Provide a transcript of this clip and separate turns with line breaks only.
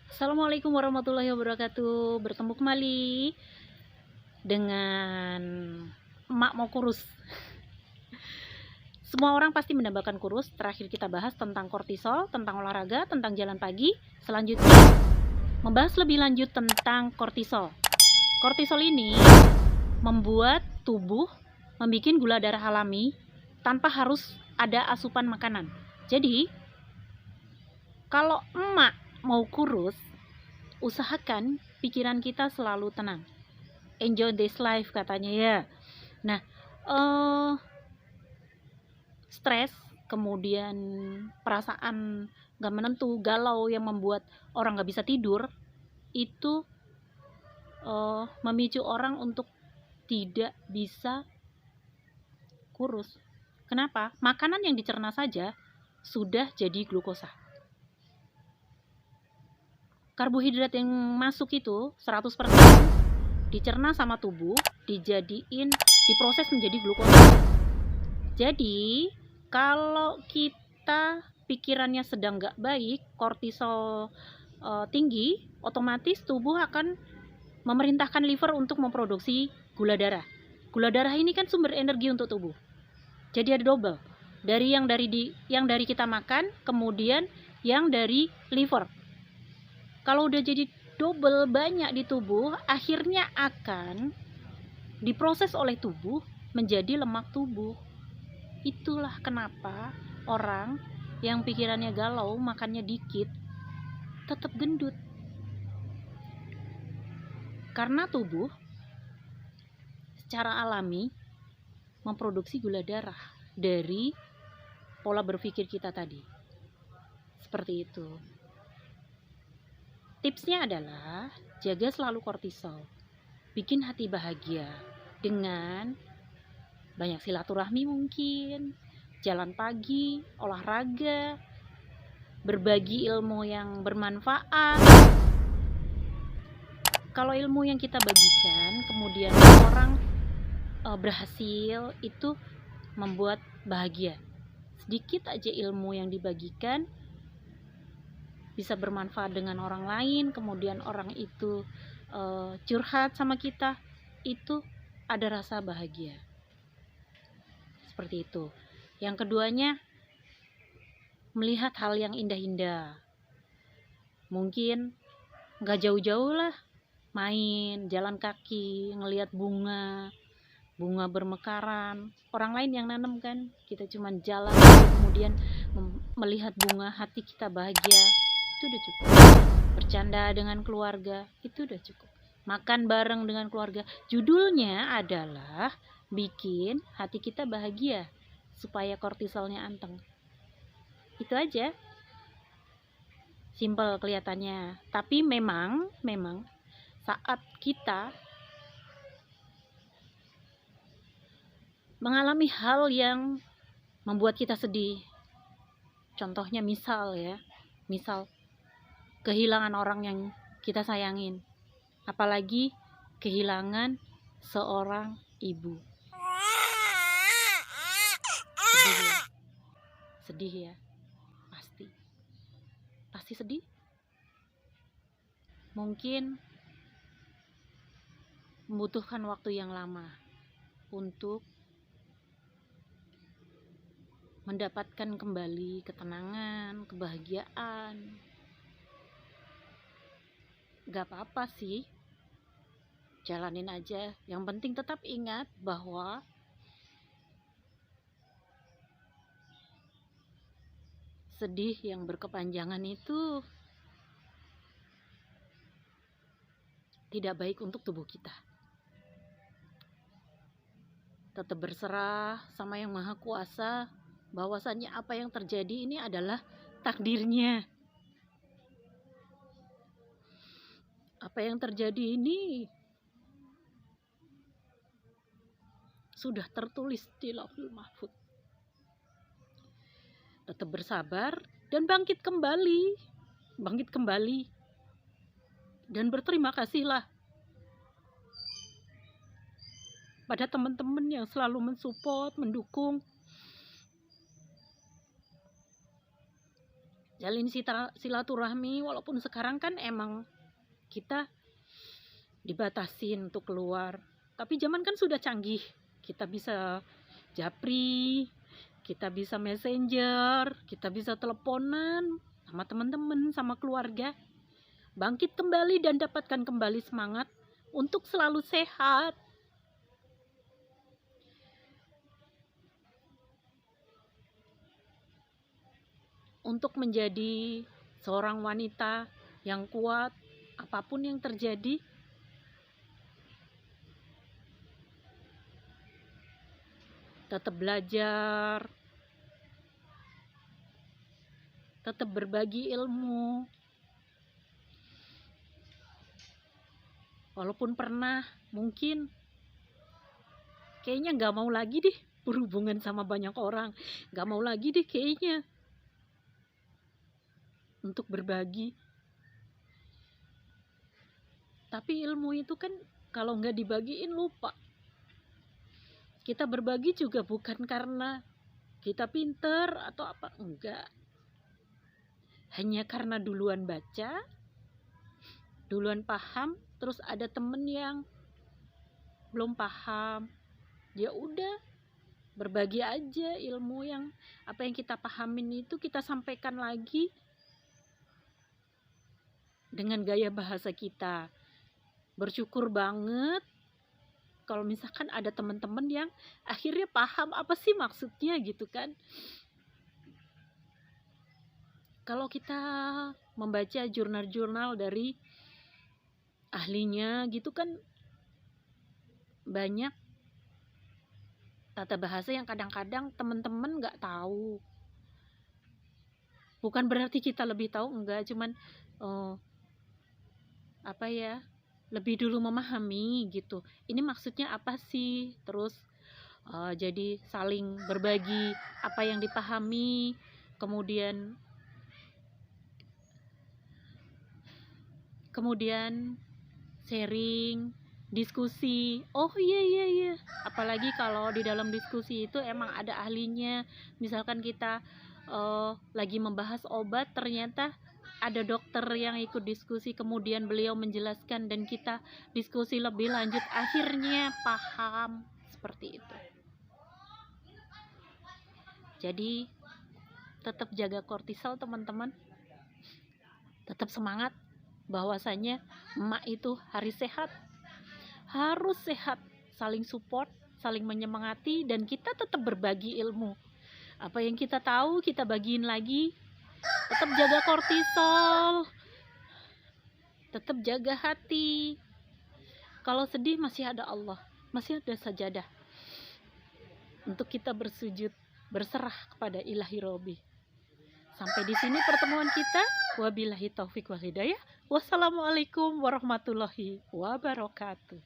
Assalamualaikum warahmatullahi wabarakatuh. Bertemu kembali dengan emak mau kurus. Semua orang pasti mendambakan kurus. Terakhir kita bahas tentang kortisol, tentang olahraga, tentang jalan pagi. Selanjutnya membahas lebih lanjut tentang kortisol. Kortisol ini membuat tubuh membuat gula darah alami tanpa harus ada asupan makanan. Jadi kalau emak mau kurus, usahakan pikiran kita selalu tenang. Enjoy this life katanya ya. Nah, stres, kemudian perasaan gak menentu, galau yang membuat orang gak bisa tidur, itu memicu orang untuk tidak bisa kurus. Kenapa? Makanan yang dicerna saja sudah jadi glukosa. Karbohidrat yang masuk itu 100% dicerna sama tubuh, diproses menjadi glukosa. Jadi kalau kita pikirannya sedang gak baik, kortisol tinggi, otomatis tubuh akan memerintahkan liver untuk memproduksi gula darah. Gula darah ini kan sumber energi untuk tubuh. Jadi ada double. Dari yang dari kita makan, kemudian yang dari liver. Kalau udah jadi double banyak di tubuh, akhirnya akan diproses oleh tubuh menjadi lemak tubuh. Itulah kenapa orang yang pikirannya galau, makannya dikit, tetap gendut. Karena tubuh secara alami memproduksi gula darah dari pola berpikir kita tadi. Seperti itu. Tipsnya adalah jaga selalu kortisol. Bikin hati bahagia dengan banyak silaturahmi mungkin, jalan pagi, olahraga, berbagi ilmu yang bermanfaat. Kalau ilmu yang kita bagikan kemudian orang berhasil, itu membuat bahagia. Sedikit aja ilmu yang dibagikan bisa bermanfaat dengan orang lain, kemudian orang itu curhat sama kita, itu ada rasa bahagia. Seperti itu. Yang keduanya, melihat hal yang indah-indah. Mungkin gak jauh-jauh lah, main, jalan kaki, ngelihat bunga bermekaran. Orang lain yang nanam kan, kita cuma jalan kemudian melihat bunga, hati kita bahagia. Itu udah cukup. Bercanda dengan keluarga, itu udah cukup. Makan bareng dengan keluarga. Judulnya adalah bikin hati kita bahagia supaya kortisolnya anteng. Itu aja. Simpel kelihatannya, tapi memang saat kita mengalami hal yang membuat kita sedih, contohnya misal kehilangan orang yang kita sayangin, apalagi kehilangan seorang ibu. Sedih ya, pasti sedih. Mungkin membutuhkan waktu yang lama untuk mendapatkan kembali ketenangan, kebahagiaan. Gak apa-apa sih, jalanin aja. Yang penting tetap ingat bahwa sedih yang berkepanjangan itu tidak baik untuk tubuh kita. Tetap berserah sama Yang Maha Kuasa, bahwasannya apa yang terjadi ini adalah takdirnya. Apa yang terjadi ini sudah tertulis di Lauhul Mahfuz. Tetap bersabar dan bangkit kembali. Dan berterima kasihlah pada teman-teman yang selalu mensupport, mendukung. jalin silaturahmi, walaupun sekarang kan emang kita dibatasin untuk keluar. Tapi zaman kan sudah canggih. Kita bisa japri, kita bisa messenger, kita bisa teleponan sama teman-teman, sama keluarga. Bangkit kembali dan dapatkan kembali semangat untuk selalu sehat. Untuk menjadi seorang wanita yang kuat, apapun yang terjadi, tetap belajar, tetap berbagi ilmu. Walaupun pernah mungkin kayaknya nggak mau lagi deh berhubungan sama banyak orang, nggak mau lagi deh kayaknya untuk berbagi. Tapi ilmu itu kan kalau nggak dibagiin lupa. Kita berbagi juga bukan karena kita pinter atau apa, enggak. Hanya karena duluan baca, duluan paham, terus ada temen yang belum paham. Ya udah, berbagi aja ilmu yang apa yang kita pahamin itu kita sampaikan lagi dengan gaya bahasa kita. Bersyukur banget kalau misalkan ada teman-teman yang akhirnya paham apa sih maksudnya gitu kan. Kalau kita membaca jurnal-jurnal dari ahlinya gitu kan, banyak tata bahasa yang kadang-kadang teman-teman nggak tahu. Bukan berarti kita lebih tahu, enggak, cuman lebih dulu memahami gitu. Ini maksudnya apa sih? Terus jadi saling berbagi apa yang dipahami, kemudian sharing, diskusi. Oh iya, apalagi kalau di dalam diskusi itu emang ada ahlinya. Misalkan kita lagi membahas obat, ternyata ada dokter yang ikut diskusi, kemudian beliau menjelaskan dan kita diskusi lebih lanjut, akhirnya paham. Seperti itu. Jadi tetap jaga kortisol teman-teman, tetap semangat, bahwasanya emak itu harus sehat, saling support, saling menyemangati, dan kita tetap berbagi ilmu. Apa yang kita tahu kita bagiin lagi. Tetap jaga kortisol, tetap jaga hati. Kalau sedih masih ada Allah, masih ada sajadah untuk kita bersujud, berserah kepada ilahi Robi. Sampai di sini pertemuan kita. Wabillahi taufik wal hidayah. Wassalamualaikum warahmatullahi wabarakatuh.